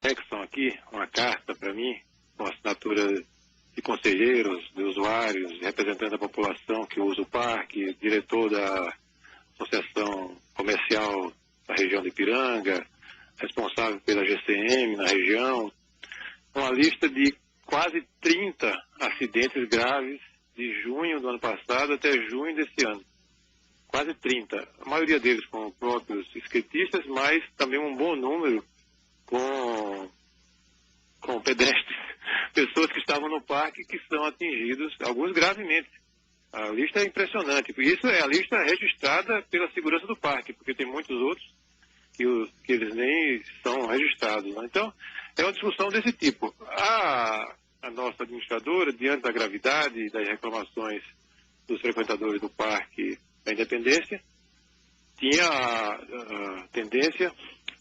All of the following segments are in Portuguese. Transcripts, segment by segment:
anexam aqui uma carta para mim, com assinatura de conselheiros, de usuários, representantes da população que usa o parque, diretor da Associação Comercial da região de Ipiranga, responsável pela GCM na região, uma lista de quase 30 acidentes graves de junho do ano passado até junho desse ano. Quase 30. A maioria deles com próprios skatistas, mas também um bom número com pedestres, pessoas que estavam no parque que são atingidos, alguns gravemente. A lista é impressionante. Isso é a lista registrada pela segurança do parque, porque tem muitos outros que eles nem são registrados, né? Então, é uma discussão desse tipo. A nossa administradora, diante da gravidade das reclamações dos frequentadores do Parque da Independência, tinha a tendência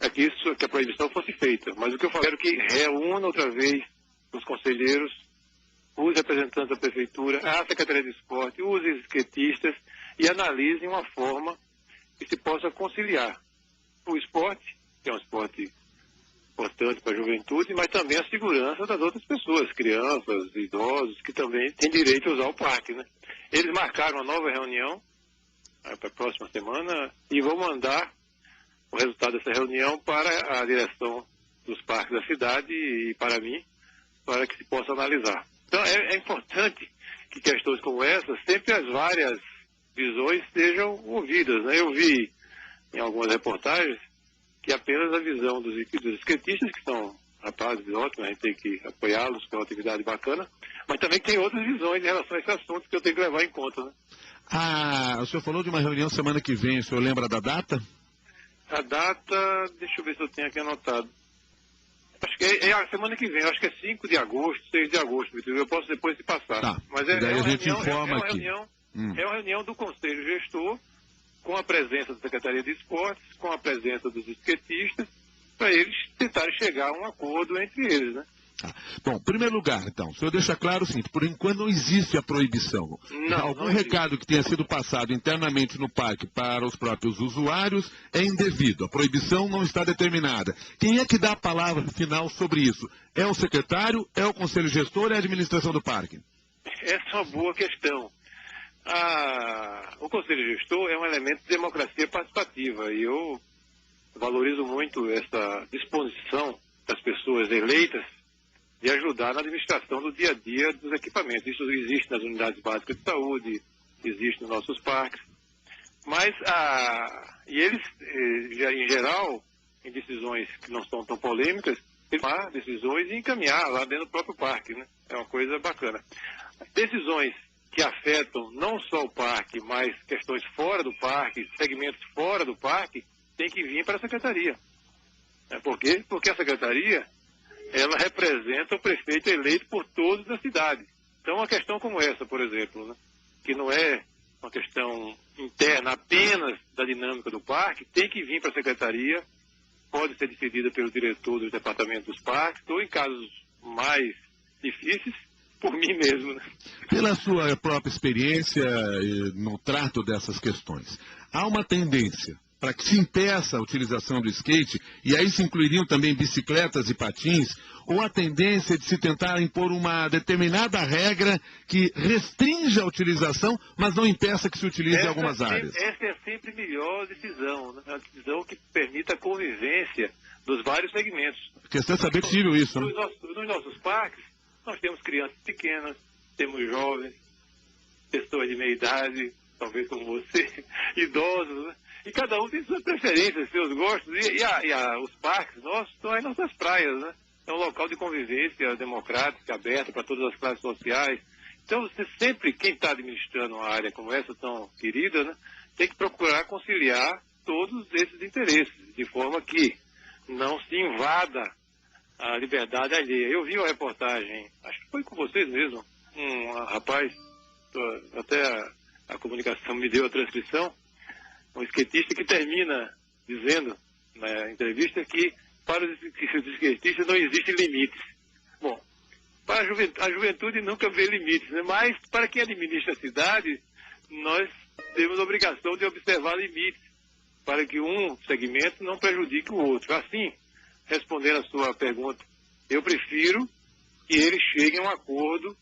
a que a proibição fosse feita. Mas o que eu falei era que reúna outra vez os conselheiros, os representantes da Prefeitura, a Secretaria de Esporte, os skatistas e analisem uma forma que se possa conciliar o esporte, que é um esporte importante para a juventude, mas também a segurança das outras pessoas, crianças, idosos, que também têm direito a usar o parque, né? Eles marcaram uma nova reunião para a próxima semana e vão mandar o resultado dessa reunião para a direção dos parques da cidade e para mim, para que se possa analisar. Então é importante que questões como essa, sempre as várias visões sejam ouvidas, né? Eu vi em algumas reportagens que apenas a visão dos skatistas, que são rapazes ótimos, a gente tem que apoiá-los, que é uma atividade bacana, mas também tem outras visões em relação a esse assunto que eu tenho que levar em conta, né? O senhor falou de uma reunião semana que vem, o senhor lembra da data? A data, deixa eu ver se eu tenho aqui anotado. Acho que é a semana que vem, acho que é 5 de agosto, 6 de agosto, eu posso depois te passar. Tá. Mas daí a gente informa aqui. É uma reunião do Conselho Gestor, com a presença da Secretaria de Esportes, com a presença dos skatistas, para eles tentarem chegar a um acordo entre eles, né? Bom, em primeiro lugar, então, o senhor deixa claro o seguinte, por enquanto não existe a proibição. Algum recado que tenha sido passado internamente no parque para os próprios usuários é indevido, a proibição não está determinada. Quem é que dá a palavra final sobre isso? É o secretário, é o conselho gestor, é a administração do parque? Essa é uma boa questão. O conselho gestor é um elemento de democracia participativa e eu valorizo muito essa disposição das pessoas eleitas de ajudar na administração do dia a dia dos equipamentos. Isso existe nas unidades básicas de saúde, existe nos nossos parques, mas e eles, em geral, em decisões que não são tão polêmicas, tomar decisões e encaminhar lá dentro do próprio parque, né? É uma coisa bacana. Decisões que afetam não só o parque, mas questões fora do parque, segmentos fora do parque, tem que vir para a secretaria. Por quê? Porque a secretaria, ela representa o prefeito eleito por todos da cidade. Então, uma questão como essa, por exemplo, né, que não é uma questão interna apenas da dinâmica do parque, tem que vir para a secretaria, pode ser decidida pelo diretor do departamento dos parques, ou em casos mais difíceis, por mim mesmo, né? Pela sua própria experiência no trato dessas questões, há uma tendência para que se impeça a utilização do skate, e aí se incluiriam também bicicletas e patins, ou a tendência de se tentar impor uma determinada regra que restrinja a utilização, mas não impeça que se utilize em algumas áreas? Essa é sempre a melhor decisão, né? Uma decisão que permita a convivência dos vários segmentos. A questão é saber possível isso, né? Nos nossos parques, nós temos crianças pequenas, temos jovens, pessoas de meia idade, talvez como você, idosos, né? E cada um tem suas preferências, seus gostos, os parques nossos são as nossas praias, né? É um local de convivência democrática, aberto para todas as classes sociais. Então, você sempre, quem está administrando uma área como essa, tão querida, né, tem que procurar conciliar todos esses interesses, de forma que não se invada a liberdade alheia. Eu vi uma reportagem, acho que foi com vocês mesmo, um rapaz, até a comunicação me deu a transcrição, um skatista que termina dizendo na entrevista que para os skatistas não existem limites. Bom, para a juventude nunca vê limites, né? Mas para quem administra a cidade, nós temos a obrigação de observar limites para que um segmento não prejudique o outro. Assim, respondendo a sua pergunta, eu prefiro que eles cheguem a um acordo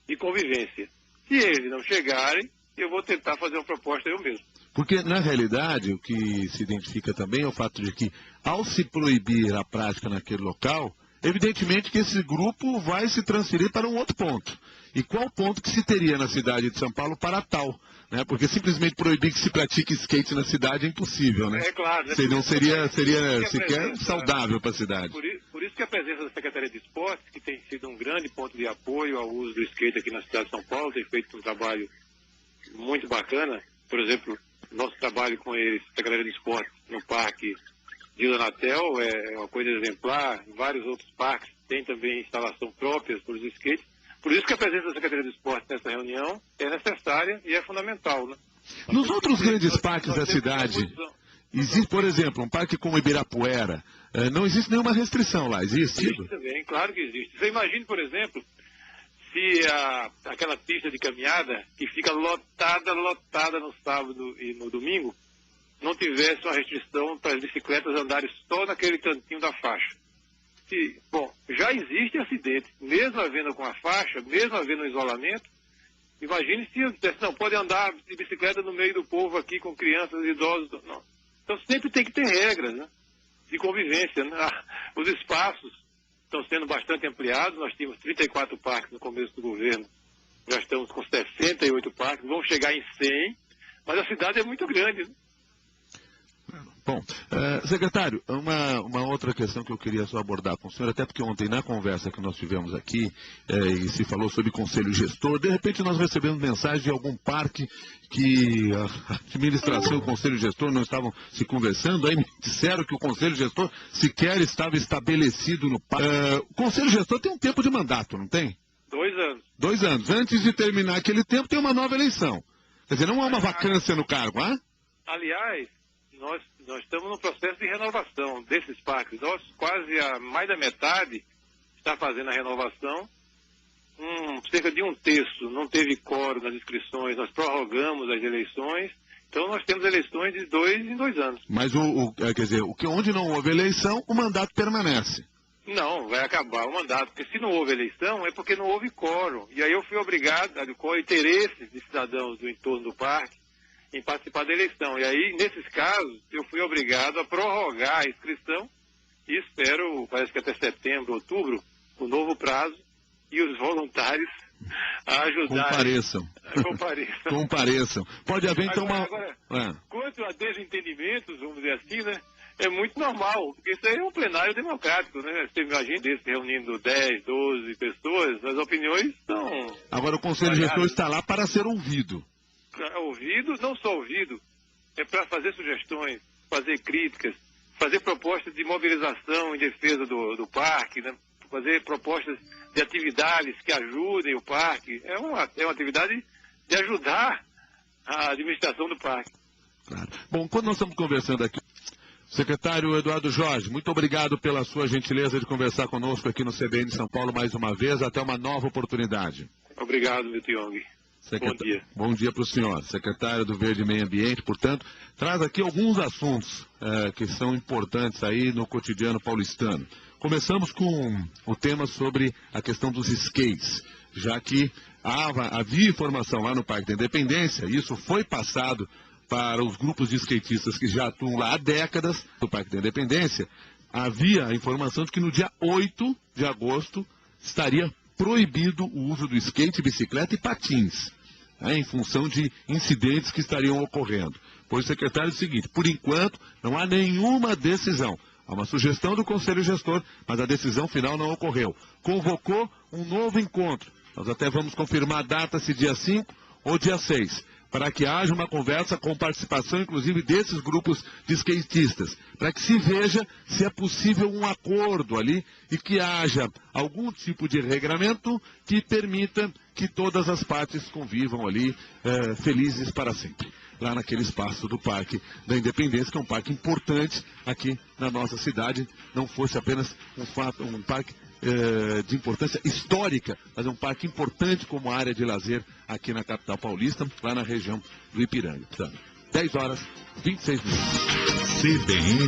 de convivência. Se eles não chegarem, eu vou tentar fazer uma proposta eu mesmo. Porque, na realidade, o que se identifica também é o fato de que, ao se proibir a prática naquele local, evidentemente que esse grupo vai se transferir para um outro ponto. E qual ponto que se teria na cidade de São Paulo para tal? Né? Porque simplesmente proibir que se pratique skate na cidade é impossível, né? É claro. Né? Não seria sequer saudável para a cidade. Por isso que a presença da Secretaria de Esportes, que tem sido um grande ponto de apoio ao uso do skate aqui na cidade de São Paulo, tem feito um trabalho muito bacana. Por exemplo, nosso trabalho com eles, Secretaria de Esportes, no Parque Vila Anatel, é uma coisa exemplar. Em vários outros parques tem também instalação própria para os skates. Por isso que a presença da Secretaria de Esportes nessa reunião é necessária e é fundamental, né? Nos outros grandes parques da cidade, existe, por exemplo, um parque como Ibirapuera, não existe nenhuma restrição lá, existe? Existe também, claro que existe. Você imagine, por exemplo, se aquela pista de caminhada que fica lotada no sábado e no domingo, não tivesse uma restrição para as bicicletas andarem só naquele cantinho da faixa. Bom, já existe acidente, mesmo havendo com a faixa, mesmo havendo isolamento. Imagine se eu dissesse, não, pode andar de bicicleta no meio do povo aqui com crianças e idosos. Não. Então sempre tem que ter regras, né, de convivência. Né? Os espaços estão sendo bastante ampliados, nós tínhamos 34 parques no começo do governo, já estamos com 68 parques, vamos chegar em 100, mas a cidade é muito grande, né? Bom, secretário, uma outra questão que eu queria só abordar com o senhor, até porque ontem na conversa que nós tivemos aqui, e se falou sobre conselho gestor, de repente nós recebemos mensagem de algum parque que a administração e o conselho gestor não estavam se conversando, aí me disseram que o conselho gestor sequer estava estabelecido no parque. O conselho gestor tem um tempo de mandato, não tem? 2 anos. 2 anos. Antes de terminar aquele tempo tem uma nova eleição. Quer dizer, não há uma vacância no cargo, ah? Aliás, nós estamos no processo de renovação desses parques. Quase a mais da metade está fazendo a renovação. Cerca de 1/3 não teve quórum nas inscrições, nós prorrogamos as eleições. Então nós temos eleições de 2 em 2 anos. Mas quer dizer, onde não houve eleição, o mandato permanece. Não, vai acabar o mandato, porque se não houve eleição é porque não houve quórum. E aí eu fui obrigado, com interesses de cidadãos do entorno do parque, em participar da eleição. E aí, nesses casos, eu fui obrigado a prorrogar a inscrição e espero, parece que até setembro, outubro, o novo prazo e os voluntários a ajudarem. Compareçam. Pode haver, então, Agora, quanto a desentendimentos, vamos dizer assim, né, é muito normal, porque isso aí é um plenário democrático, né? Você imagina desse reunindo 10, 12 pessoas, as opiniões são... Agora, o Conselho Gestor está lá para ser ouvido. Ouvido, não só ouvido, é para fazer sugestões, fazer críticas, fazer propostas de mobilização em defesa do parque, né? Fazer propostas de atividades que ajudem o parque. É uma atividade de ajudar a administração do parque. Claro. Bom, quando nós estamos conversando aqui, secretário Eduardo Jorge, muito obrigado pela sua gentileza de conversar conosco aqui no CBN São Paulo mais uma vez, até uma nova oportunidade. Obrigado, Milton Young. Bom dia. Bom dia para o senhor. Secretário do Verde e Meio Ambiente, portanto, traz aqui alguns assuntos que são importantes aí no cotidiano paulistano. Começamos com o tema sobre a questão dos skates, já que havia informação lá no Parque da Independência, e isso foi passado para os grupos de skatistas que já atuam lá há décadas no Parque da Independência. Havia a informação de que no dia 8 de agosto estaria proibido o uso do skate, bicicleta e patins, em função de incidentes que estariam ocorrendo. Pois o secretário disse o seguinte: por enquanto não há nenhuma decisão. Há uma sugestão do Conselho Gestor, mas a decisão final não ocorreu. Convocou um novo encontro. Nós até vamos confirmar a data, se dia 5 ou dia 6, para que haja uma conversa com participação, inclusive, desses grupos de skatistas, para que se veja se é possível um acordo ali e que haja algum tipo de regramento que permita que todas as partes convivam ali felizes para sempre, lá naquele espaço do Parque da Independência, que é um parque importante aqui na nossa cidade, não fosse apenas um parque de importância histórica, mas é um parque importante como área de lazer aqui na capital paulista, lá na região do Ipiranga. Portanto, 10 horas, 26 minutos. CBN